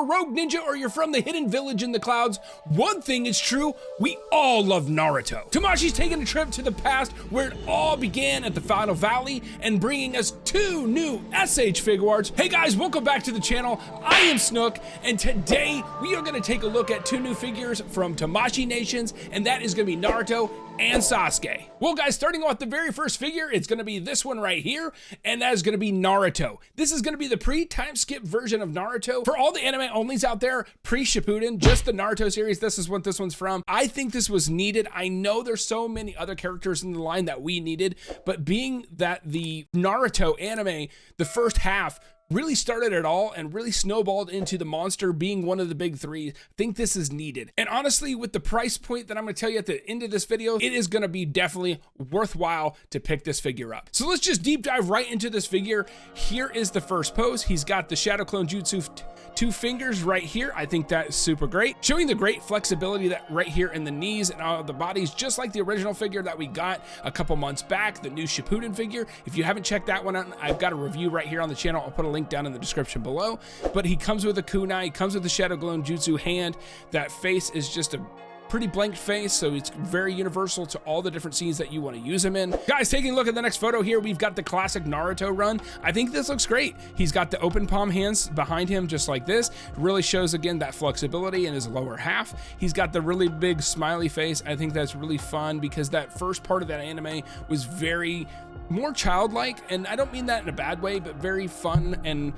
a rogue ninja or you're from the hidden village in the clouds, one thing is true, we all love Naruto. Tamashi's taking a trip to the past where it all began at the Final Valley and bringing us 2 new SH Figuarts. Hey guys, welcome back to the channel. I am Snook, and today we are going to take a look at 2 new figures from Tamashi Nations, and that is going to be Naruto and Sasuke. Well guys, starting off the very first figure, it's going to be this one right here, and that is going to be Naruto. This is going to be the pre-time skip version of Naruto. For all the anime onlys out there, pre-Shippuden, just the Naruto series, this is what this one's from. I think this was needed. I know there's so many other characters in the line that we needed, but being that the Naruto anime, the first half, really started it all and really snowballed into the monster being one of the big 3. I think this is needed. And honestly, with the price point that I'm going to tell you at the end of this video, it is going to be definitely worthwhile to pick this figure up. So let's just deep dive right into this figure. Here is the first pose. He's got the Shadow Clone Jutsu 2 fingers right here. I think that is super great, showing the great flexibility that right here in the knees and all the bodies, just like the original figure that we got a couple months back, the new Shippuden figure. If you haven't checked that one out, I've got a review right here on the channel. I'll put a link down in the description below. But he comes with a kunai, he comes with the Shadow Clone Jutsu hand. That face is just a pretty blank face, so it's very universal to all the different scenes that you want to use him in. Guys, taking a look at the next photo here, we've got the classic Naruto run. I think this looks great. He's got the open palm hands behind him just like this. It really shows again that flexibility in his lower half. He's got the really big smiley face. I think that's really fun because that first part of that anime was very more childlike, and I don't mean that in a bad way, but very fun and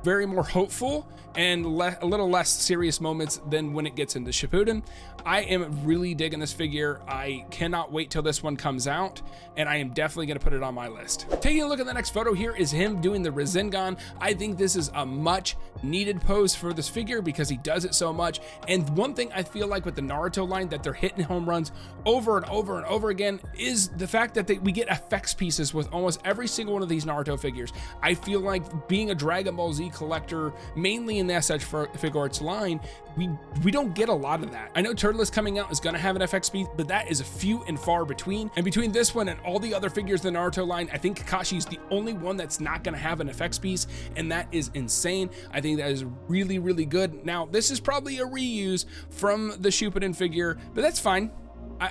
very more hopeful and a little less serious moments than when it gets into Shippuden. I am really digging this figure. I cannot wait till this one comes out, and I am definitely going to put it on my list. Taking a look at the next photo here is him doing the Rasengan. I think this is a much needed pose for this figure because he does it so much. And one thing I feel like with the Naruto line that they're hitting home runs over and over and over again is the fact that we get effects pieces with almost every single one of these Naruto figures. I feel like being a Dragon Ball Z collector, mainly in the SH Figuarts line, we don't get a lot of that. I know Turtles coming out is going to have an FX piece, but that is a few and far between. And between this one and all the other figures in the Naruto line, I think Kakashi is the only one that's not going to have an FX piece, and that is insane. I think that is really, really good. Now, this is probably a reuse from the Shippuden figure, but that's fine.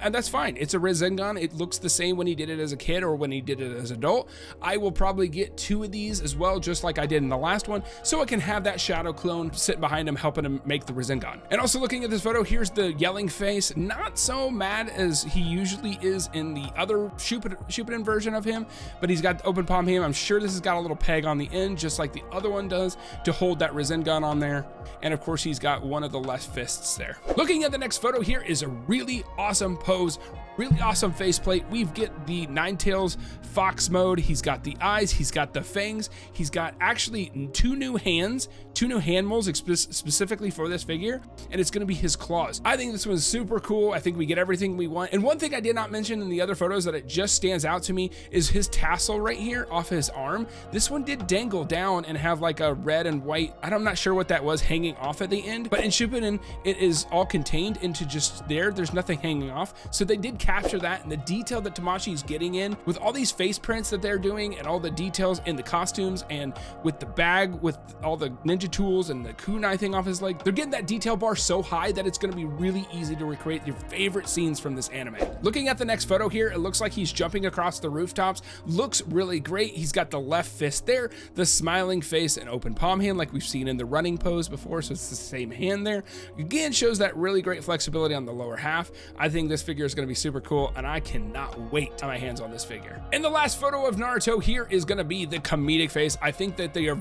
That's fine. It's a Rasengan. It looks the same when he did it as a kid or when he did it as an adult. I will probably get 2 of these as well, just like I did in the last one, so I can have that Shadow Clone sit behind him, helping him make the Rasengan. And also looking at this photo, here's the yelling face. Not so mad as he usually is in the other Shippuden version of him, but he's got the open palm hand. I'm sure this has got a little peg on the end, just like the other one does, to hold that Rasengan on there. And of course, he's got one of the left fists there. Looking at the next photo here is a really awesome pose, really awesome faceplate. We've get the Nine Tails Fox mode. He's got the eyes, he's got the fangs, he's got actually 2 new hands, 2 new hand molds specifically for this figure, and it's going to be his claws. I think this one's super cool. I think we get everything we want. And one thing I did not mention in the other photos that it just stands out to me is his tassel right here off his arm. This one did dangle down and have like a red and white, I'm not sure what that was, hanging off at the end, but in Shippuden it is all contained into just there's nothing hanging off. So they did capture that, and the detail that Tamashi is getting in with all these face prints that they're doing and all the details in the costumes and with the bag with all the ninja tools and the kunai thing off his leg. They're getting that detail bar so high that it's going to be really easy to recreate your favorite scenes from this anime. Looking at the next photo here, it looks like he's jumping across the rooftops. Looks really great. He's got the left fist there, the smiling face and open palm hand like we've seen in the running pose before, so it's the same hand there. Again, shows that really great flexibility on the lower half. I think this figure is going to be super cool, and I cannot wait to have my hands on this figure. And the last photo of Naruto here is going to be the comedic face. I think that they are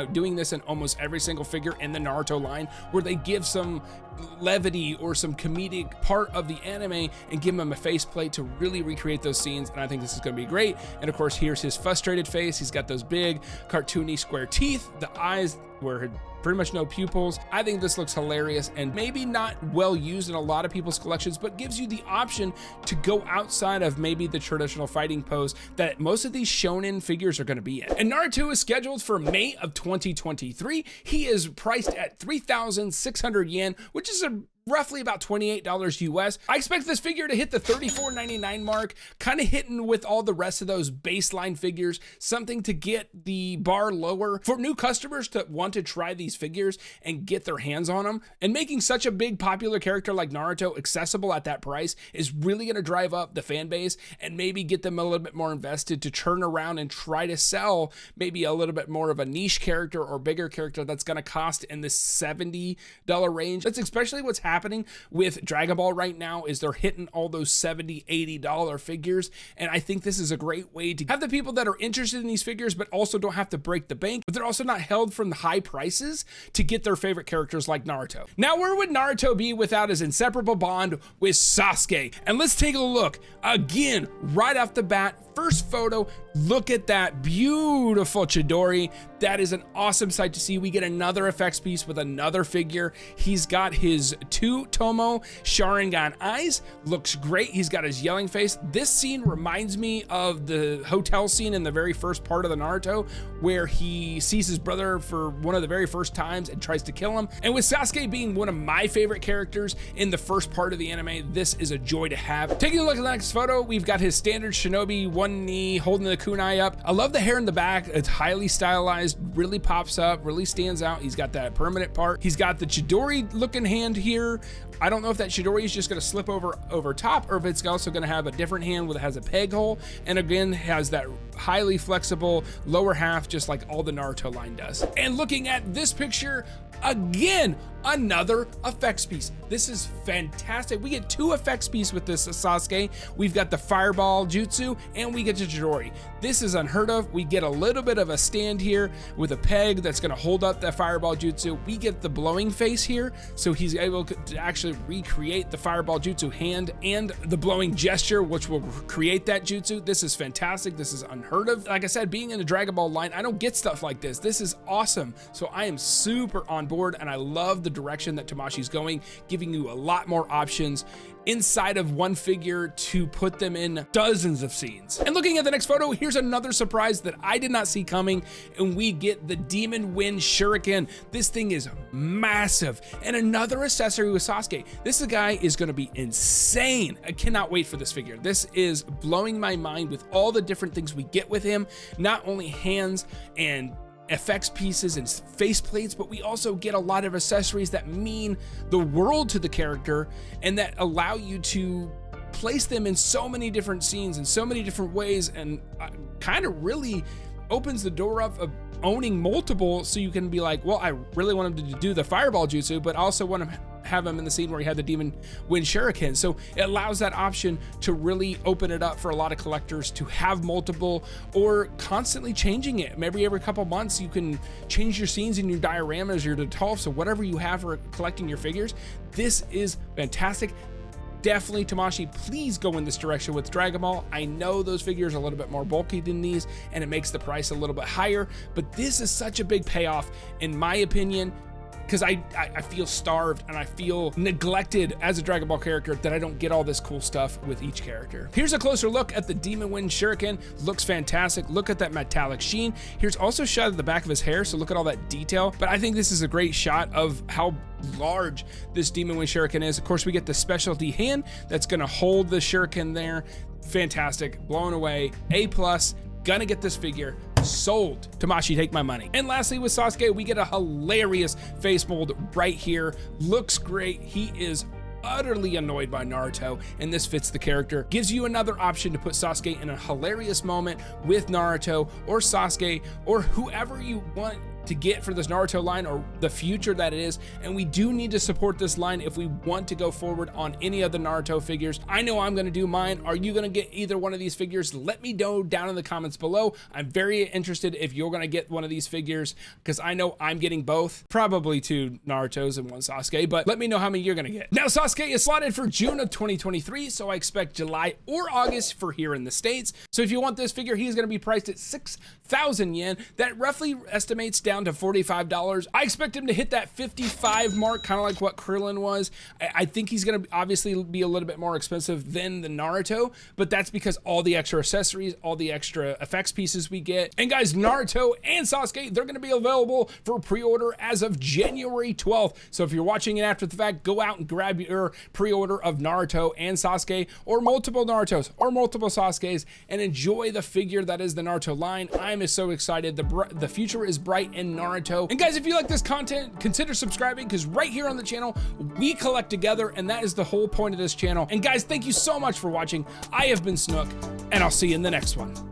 doing this in almost every single figure in the Naruto line, where they give some levity or some comedic part of the anime and give him a faceplate to really recreate those scenes, and I think this is going to be great. And of course, here's his frustrated face. He's got those big cartoony square teeth, the eyes where pretty much no pupils. I think this looks hilarious and maybe not well used in a lot of people's collections, but gives you the option to go outside of maybe the traditional fighting pose that most of these shonen figures are going to be in. And Naruto is scheduled for May of 2023. He is priced at 3,600 yen, which is a roughly about $28 US. I expect this figure to hit the $34.99 mark, kind of hitting with all the rest of those baseline figures, something to get the bar lower for new customers to want to try these figures and get their hands on them. And making such a big popular character like Naruto accessible at that price is really going to drive up the fan base and maybe get them a little bit more invested to turn around and try to sell maybe a little bit more of a niche character or bigger character that's going to cost in the $70 range. That's especially what's happening with Dragon Ball right now, is they're hitting all those $70, $80 figures. And I think this is a great way to have the people that are interested in these figures but also don't have to break the bank, but they're also not held from the high prices to get their favorite characters like Naruto. Now, where would Naruto be without his inseparable bond with Sasuke? And let's take a look again right off the bat. First photo, look at that beautiful Chidori. That is an awesome sight to see. We get another effects piece with another figure. He's got his two Tomo Sharingan eyes. Looks great. He's got his yelling face. This scene reminds me of the hotel scene in the very first part of the Naruto, where he sees his brother for one of the very first times and tries to kill him. And with Sasuke being one of my favorite characters in the first part of the anime, this is a joy to have. Taking a look at the next photo, we've got his standard shinobi one knee holding the kunai up. I love the hair in the back. It's highly stylized, really pops up, really stands out. He's got that permanent part. He's got the Chidori looking hand here. I don't know if that Chidori is just going to slip over top, or if it's also going to have a different hand that has a peg hole, and again has that highly flexible lower half, just like all the Naruto line does. And looking at this picture, again, another effects piece. This is fantastic. We get two effects pieces with this Sasuke. We've got the fireball jutsu and we get the Chidori. This is unheard of. We get a little bit of a stand here with a peg that's going to hold up that fireball jutsu. We get the blowing face here, so he's able to actually recreate the fireball jutsu hand and the blowing gesture, which will create that jutsu. This is fantastic. This is unheard of. Like I said, being in the Dragon Ball line, I don't get stuff like this. This is awesome. So I am super on board, and I love the direction that Tamashi's going, giving you a lot more options inside of one figure to put them in dozens of scenes. And looking at the next photo, here's another surprise that I did not see coming, and we get the Demon Wind Shuriken. This thing is massive, and another accessory with Sasuke. This guy is going to be insane. I cannot wait for this figure. This is blowing my mind with all the different things we get with him, not only hands and effects pieces and face plates, but we also get a lot of accessories that mean the world to the character and that allow you to place them in so many different scenes in so many different ways, and kind of really opens the door up of owning multiple, so you can be like, well, I really want him to do the fireball jutsu, but also want to have him in the scene where he had the Demon Wind Shuriken. So it allows that option to really open it up for a lot of collectors to have multiple, or constantly changing it. Maybe every couple months you can change your scenes in your dioramas, your detolfs, or whatever you have for collecting your figures. This is fantastic. Definitely, Tamashi, please go in this direction with Dragon Ball. I know those figures are a little bit more bulky than these, and it makes the price a little bit higher, but this is such a big payoff, in my opinion, because I feel starved and I feel neglected as a Dragon Ball character that I don't get all this cool stuff with each character. Here's a closer look at the Demon Wind Shuriken. Looks fantastic. Look at that metallic sheen. Here's also a shot of the back of his hair, so look at all that detail. But I think this is a great shot of how large this Demon Wind Shuriken is. Of course, we get the specialty hand that's gonna hold the Shuriken there. Fantastic, blown away, A+. Gonna get this figure. Sold. Tamashi, take my money. And lastly, with Sasuke, we get a hilarious face mold right here. Looks great. He is utterly annoyed by Naruto, and this fits the character. Gives you another option to put Sasuke in a hilarious moment with Naruto or Sasuke or whoever you want to get for this Naruto line, or the future that it is. And we do need to support this line if we want to go forward on any of the Naruto figures. I know I'm going to do mine. Are you going to get either one of these figures? Let me know down in the comments below. I'm very interested if you're going to get one of these figures, because I know I'm getting both, probably 2 Narutos and 1 Sasuke, but let me know how many you're going to get. Now, Sasuke is slotted for June of 2023, so I expect July or August for here in the States. So if you want this figure, he's going to be priced at 6,000 yen. That roughly estimates down down to $45. I expect him to hit that 55 mark, kind of like what Krillin was. I think he's gonna obviously be a little bit more expensive than the Naruto, but that's because all the extra accessories, all the extra effects pieces we get. And guys, Naruto and Sasuke, they're gonna be available for pre-order as of January 12th. So if you're watching it after the fact, go out and grab your pre-order of Naruto and Sasuke, or multiple Narutos or multiple Sasukes, and enjoy the figure that is the Naruto line. I'm so excited. The future is bright in Naruto. And guys, if you like this content, consider subscribing, because right here on the channel, we collect together, and that is the whole point of this channel. And guys, thank you so much for watching. I have been Snook, and I'll see you in the next one.